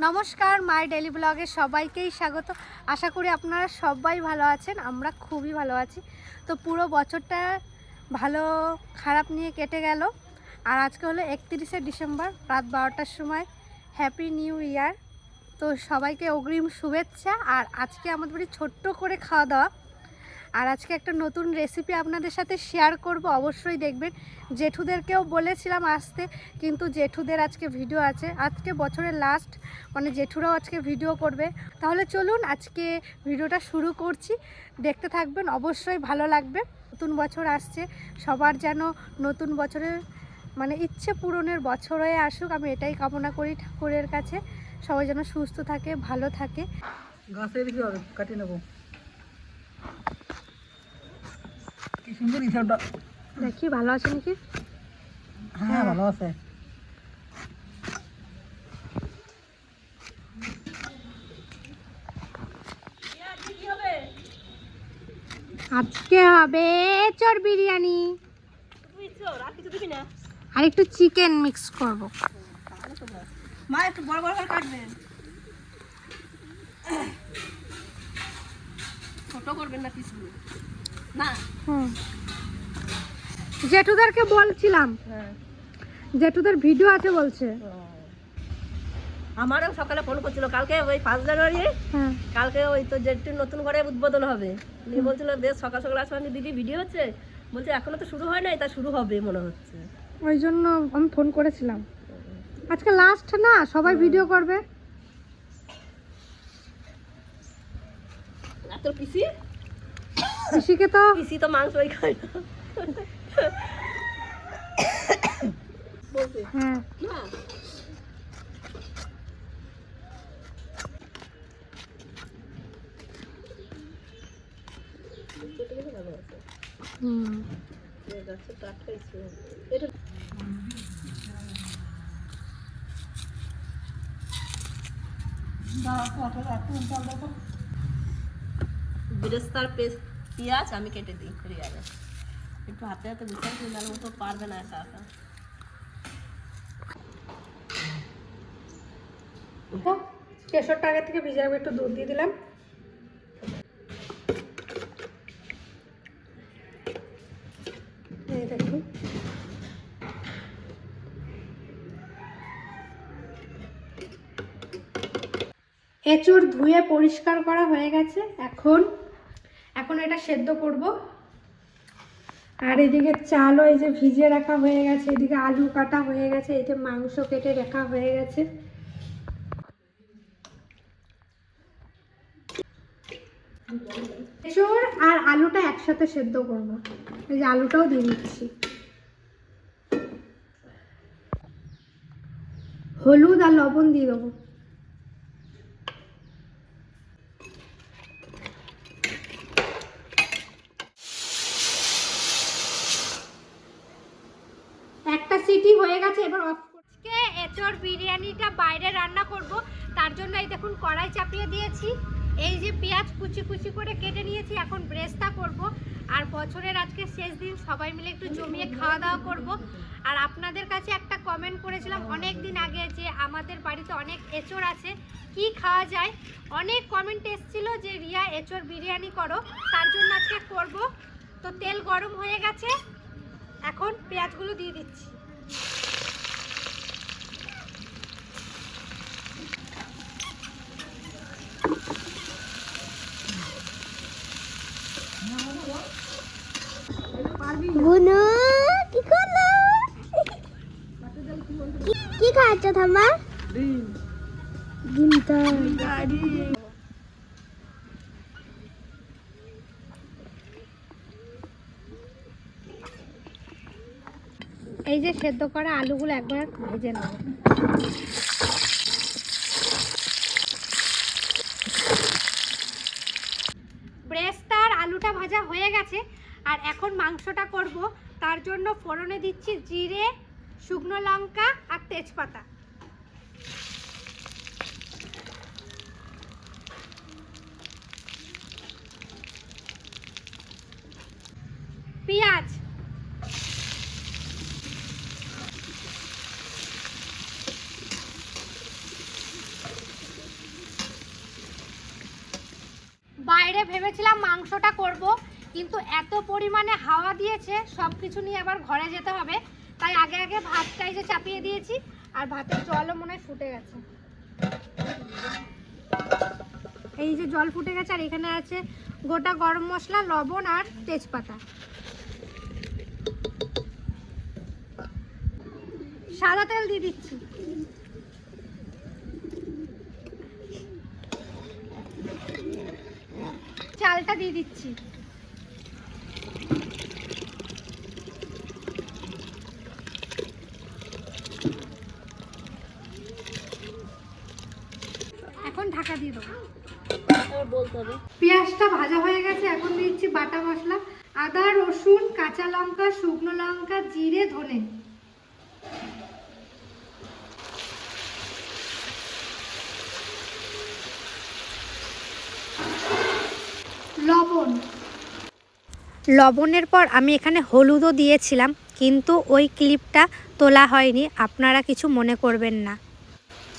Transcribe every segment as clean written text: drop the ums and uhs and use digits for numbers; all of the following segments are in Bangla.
নমস্কার, মাই ডেলি ব্লগে সবাইকেই স্বাগত। আশা করি আপনারা সবাই ভালো আছেন, আমরা খুবই ভালো আছি। তো পুরো বছরটা ভালো খারাপ নিয়ে কেটে গেল, আর আজকে হলো 31শে ডিসেম্বর রাত 12টার সময়। Happy new year. তো সবাইকে অগ্রিম শুভেচ্ছা। আর আজকে আমাদের বাড়ি ছোট্ট করে খাওয়া দাওয়া, আর আজকে একটা নতুন রেসিপি আপনাদের সাথে শেয়ার করব, অবশ্যই দেখবেন। জেঠুদেরকেও বলেছিলাম আসতে, কিন্তু জেঠুদের আজকে ভিডিও আছে। আজকে বছরের লাস্ট, মানে জেঠুরাও আজকে ভিডিও করবে। তাহলে চলুন আজকে ভিডিওটা শুরু করছি, দেখতে থাকবেন, অবশ্যই ভালো লাগবে। নতুন বছর আসছে, সবার যেন নতুন বছরের মানে ইচ্ছে পূরণের বছর হয়ে আসুক, আমি এটাই কামনা করি ঠাকুরের কাছে। সবাই যেন সুস্থ থাকে, ভালো থাকে। গাছের কি হবে, কাটিয়ে নেবো। কি সুন্দর হিসাবটা, দেখি ভালো আছে নাকি। হ্যাঁ ভালো আছে। আজকে হবে চর বিরিয়ানি, আর একটু চিকেন মিক্স করব। মা একটু বড় বড় করে কাটবেন, ছোট করবেন না পিসগুলো না। জেঠুদেরকে বলছিলাম, জেঠুদের ভিডিও আছে বলছে। আমারও সকালে ফোন করছিল কালকে, ওই 5 জানুয়ারি কালকে ওই তো জেটির নতুন ঘরে উদ্বোধন হবে। উনি বলছিল বেশ সকাল সকাল আসবেন দিদি, ভিডিও হচ্ছে। বলছে এখনো তো শুরু হয় নাই, তা শুরু হবে মনে হচ্ছে। ওই জন্য আমি ফোন করেছিলাম। আজকে লাস্ট না, সবাই ভিডিও করবে। আর তোর পিসি, পিসিকে তো পিসি তো মাংসই খায় না। হ্যাঁ না বেরেস্তার পেঁয়াজ আমি কেটে দিই করে যাবে, একটু হাতে হাতে গুছিয়ে দিই, নাহলে তো পারবে না একা একা। কেশরটা আগে থেকে ভিজে রাখবো, একটু দুধ দিয়ে দিলাম। এই দেখুন, এঁচড় ধুয়ে পরিষ্কার করা হয়ে গেছে। এখন এটা সেদ্ধ করব। আর এদিকে চালও এই যে ভিজিয়ে রাখা হয়ে গেছে, এদিকে আলু কাটা হয়ে গেছে, এই যে মাংস কেটে রাখা হয়ে গেছে। এঁচড় আর আলুটা একসাথে সেদ্ধ করব। এই যে আলুটাও দিয়ে দিচ্ছি। হলুদ আর লবণ দিয়ে দেবো। একটা সিটি হয়ে গেছে, এবার অফ করছি। এঁচড় বিরিয়ানিটা বাইরে রান্না করব, তার জন্য এই দেখুন কড়াই চাপিয়ে দিয়েছি। এই যে পেঁয়াজ কুচি কুচি করে কেটে নিয়েছি, এখন ব্রেস্তা করব। আর বছরের আজকে শেষ দিন, সবাই মিলে একটু জমিয়ে খাওয়া দাওয়া করব। আর আপনাদের কাছে একটা কমেন্ট করেছিলাম অনেক দিন আগে যে আমাদের বাড়িতে অনেক এঁচড় আছে, কি খাওয়া যায়। অনেক কমেন্ট এসেছিল যে রিয়া এঁচড় বিরিয়ানি করো, তার জন্য আজকে করব। তো তেল গরম হয়ে গেছে, এখন পেঁয়াজগুলো দিয়ে দিচ্ছি। বুনু কি করলো? কি খাচ্ছ থামা? ডিমটা এই যে সেদ্ধ করা আলুগুলো একবার ভেজে নেব। ব্রেস্তার আলুটা ভাজা হয়ে গেছে, আর এখন মাংসটা করব। তার জন্য ফোড়নে দিচ্ছি জিরে, শুকনো লঙ্কা আর তেজপাতা। পেঁয়াজ, বাইরে ভেবেছিলাম মাংসটা করব, কিন্তু এত পরিমাণে হাওয়া দিয়েছে সব কিছু নিয়ে আবার ঘরে যেতে হবে, তাই আগে আগে ভাতটাই যে চাপিয়ে দিয়েছি। আর ভাতের জলও মনে হয় ফুটে গেছে, এই যে জল ফুটে গেছে। আর এখানে আছে গোটা গরম মশলা, লবণ আর তেজপাতা। সাদা তেল দিয়ে দিচ্ছি। চালটা দিয়ে দিচ্ছি। এখন ঢাকা দিয়ে দেবো। পেঁয়াজটা ভাজা হয়ে গেছে, এখন দিচ্ছি বাটা মশলা, আদা, রসুন, কাঁচা লঙ্কা, শুকনো লঙ্কা, জিরে, ধনে। লবণ। লবণের পর আমি এখানে হলুদও দিয়েছিলাম, কিন্তু ওই ক্লিপটা তোলা হয়নি, আপনারা কিছু মনে করবেন না।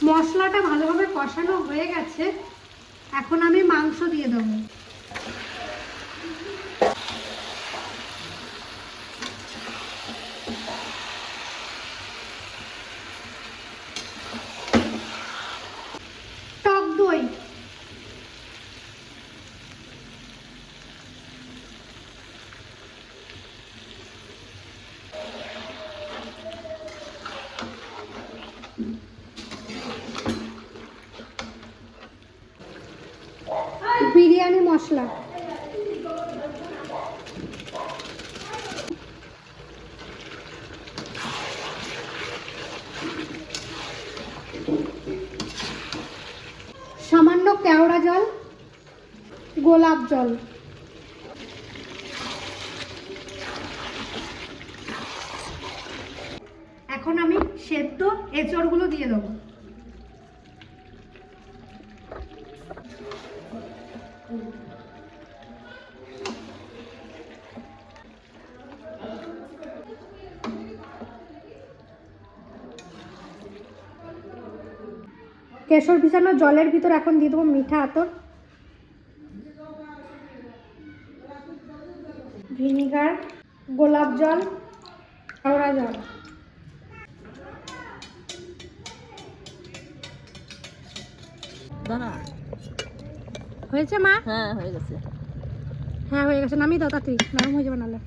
মশলাটা ভালোভাবে কষানো হয়ে গেছে, এখন আমি মাংস দিয়ে দেবো। টক দই। বিরিয়ানি মশলা। সামান্য কেওড়া জল, গোলাপ জল। এখন আমি সেদ্ধ এঁচড়গুলো দিয়ে দেবো। কেশর ভিজানো জলের ভিতর এখন দিয়ে দেবো মিঠা আতর, ভিনিগার, গোলাপ জল, কেওড়া জল। হয়েছে মা? হ্যাঁ হয়ে গেছে। হ্যাঁ হয়ে গেছে, নামিয়ে দাও তাড়াতাড়ি, নরম হয়ে যাবে নাহলে।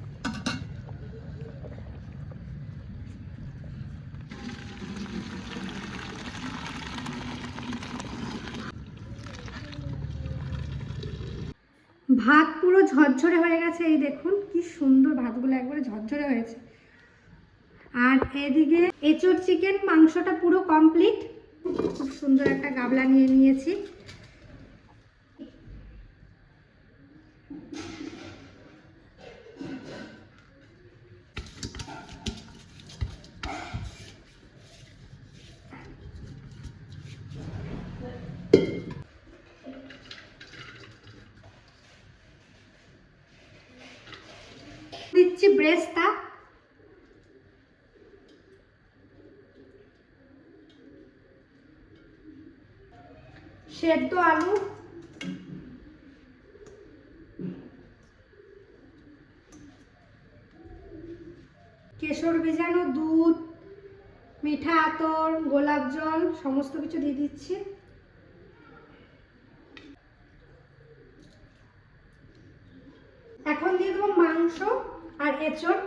ভাত পুরো ঝরঝরে হয়ে গেছে, এই দেখুন কি সুন্দর ভাতগুলো একবারে ঝরঝরে হয়েছে। আর এদিকে এঁচোড় চিকেন মাংসটা পুরো কমপ্লিট। খুব সুন্দর একটা গাবলা নিয়ে নিয়েছি। দিচ্ছি ব্রেস্তা, সেদ্ধ আলু, কেশর ভেজানো দুধ, মিঠা আতর, গোলাপ জল সমস্ত কিছু দিয়ে দিচ্ছি। এখন দিয়ে দেবো মাংস আর এঁচড়।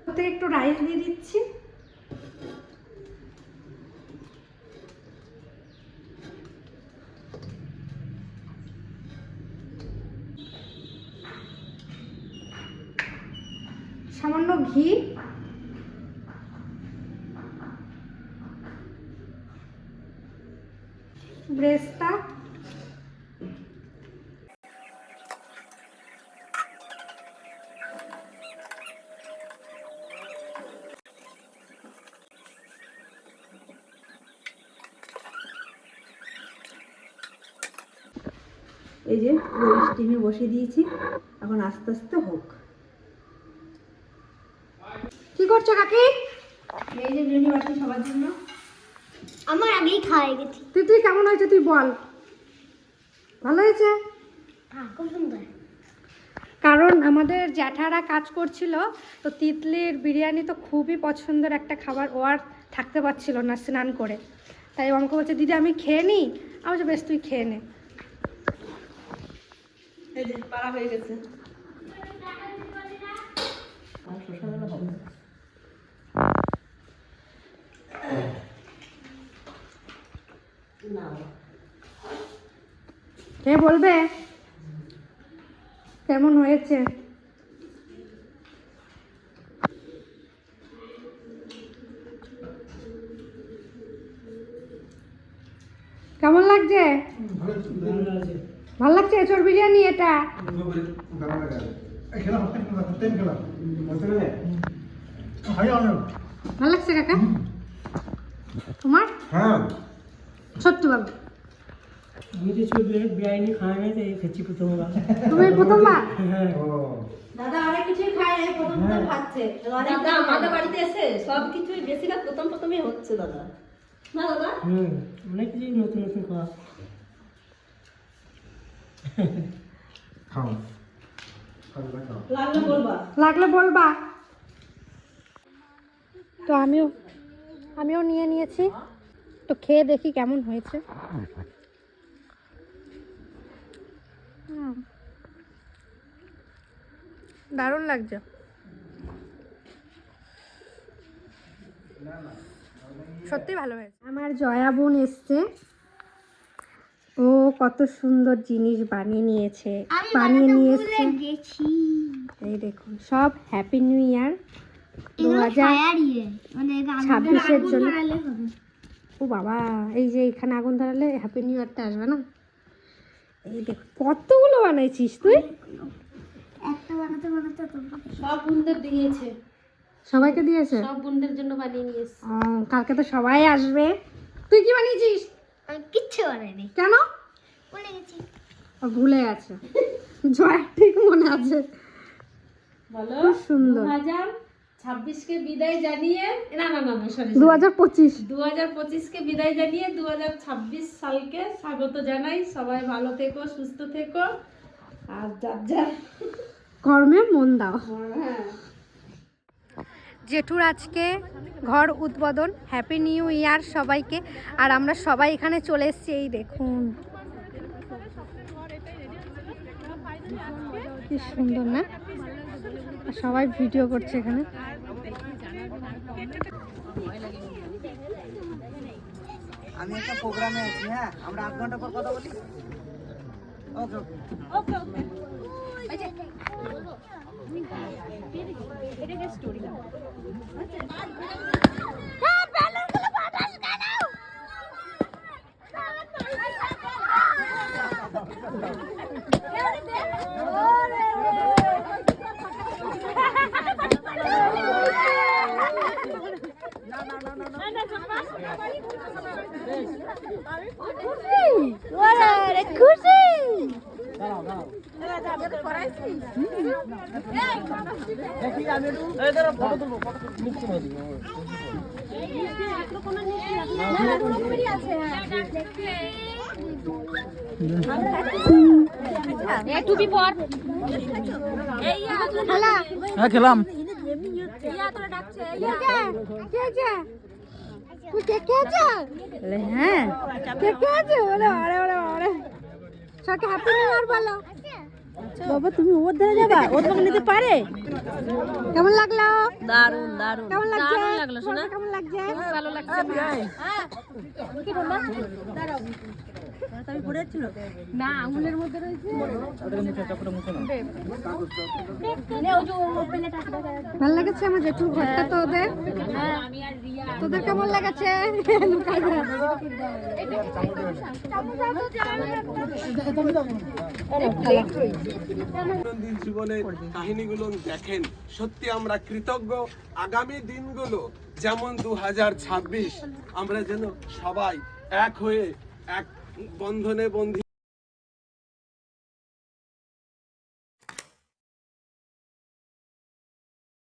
ওতে একটু রাইস দিয়ে দিচ্ছি। সামান্য ঘি, ব্রেস্তা, এই যে স্টিমে বসিয়ে দিয়েছি, এখন আস্তে আস্তে হোক। কি করছো কাকি? এই যে বিরিয়ানি বানাচ্ছি সবার জন্য। আমার আগেই খাওয়া গেছি। তুই কেমন হয়েছে তুই বল। ভালো হয়েছে? হ্যাঁ, খুব সুন্দর। কারণ আমাদের জ্যাঠারা কাজ করছিল, তো তিতলির বিরিয়ানি তো খুবই পছন্দের একটা খাবার, ও আর থাকতে পারছিল না স্নান করে, তাই আমাকে বলছে দিদি আমি খেয়ে নিই। আমি বলছি বেশ তুই খেয়ে নে। এই যে পাড়া হয়ে গেছে। কে বলবে কেমন হয়েছে? কেমন লাগছে? ভালো লাগছে এঁচড় বিরিয়ানি এটা? ভালো লাগছে কাকা তোমার? হ্যাঁ, সত্যি বলো, আমি কিছু বিরিয়ানি খাই না, তো এই খেয়েছি প্রথমবার। তুমি প্রথমবার? ও দাদা অনেক কিছুই খায়, প্রথম খাচ্ছে। দাদা আমাদের বাড়িতে এসে সব কিছুই বেশিরভাগ প্রথমই হচ্ছে দাদা, না দাদা? অনেক কিছু নতুন নতুন খাওয়া। খাও, খাও। লাগলে বলবা। লাগলে বলবা। তো আমিও নিয়ে নিয়েছি, তো খেয়ে দেখি কেমন হয়েছে। দারুণ লাগছে। সত্যি ভালো হয়েছে। আমার জয়া বোন এসছে, ও কত সুন্দর জিনিস বানিয়ে নিয়েছে, গেছি। এই দেখুন সব হ্যাপি নিউ ইয়ার এগুলো 2026 ফায়ারিয়ে, মানে ছাব্বিশের জন্য। ধরালে হবে। ও বাবা, এই যে এখানে আগুন ধরালে হ্যাপি নিউ ইয়ারটা আসবে না। এই দেখ কতগুলো বানাইছিস তুই। একটা বানাতে বানাতে তো সব বোনদের দিয়েছে, সবাইকে দিয়েছে? সব বোনদের জন্য বানিয়ে নিয়েছে। কালকে তো সবাই আসবে। তুই কি বানিয়েছিস? আমি কিচ্ছু বানাইনি, কেন? বলে গেছি। ও ভুলে গেছে। জয় ঠিক মনে আছে। বলো খুব সুন্দর। 2026কে বিদায় জানিয়ে, না সরি 2025 2025কে বিদায় জানিয়ে 2026 সালকে স্বাগত জানাই। সবাই ভালো থেকো, সুস্থ থেকো, আর যার কর্মে মন দাও। হ্যাঁ। জেঠুর আজকে ঘর উদ্বোধন, হ্যাপি নিউ ইয়ার সবাইকে। আর আমরা সবাই এখানে চলে এসেছি, এই দেখুন কি সুন্দর না, আর সবাই ভিডিও করছে এখানে। আমি একটা প্রোগ্রামে আছি, হ্যাঁ আমরা 8 ঘন্টা পর কথা বলি। ওকে ওকে ওকে এটাকে স্টোরি দাও। হ্যাঁ খেলাম। হ্যাঁ হ্যাপি নিউ ইয়ার বলো। বাবা তুমি ওর ধারে যাবা, ওর তোমাকে নিতে পারে? কেমন লাগলো? দারুণ দারুণ কেমন লাগছে? দারুণ লাগলো শোনা। কেমন লাগছে? ভালো লাগছে। কি বলবা? দাঁড়াও, আমি পড়ে যাচ্ছিল না, আঙুলের মধ্যে রয়েছে। ভালো লেগেছে আমার জেঠুর ঘরটা তো ওদের? তোদের কেমন লেগেছে? দৈনন্দিন জীবনের কাহিনীগুলো দেখেন, সত্যি আমরা কৃতজ্ঞ। আগামী দিনগুলো যেমন 2026 আমরা যেন সবাই এক হয়ে এক বন্ধনে বন্ধি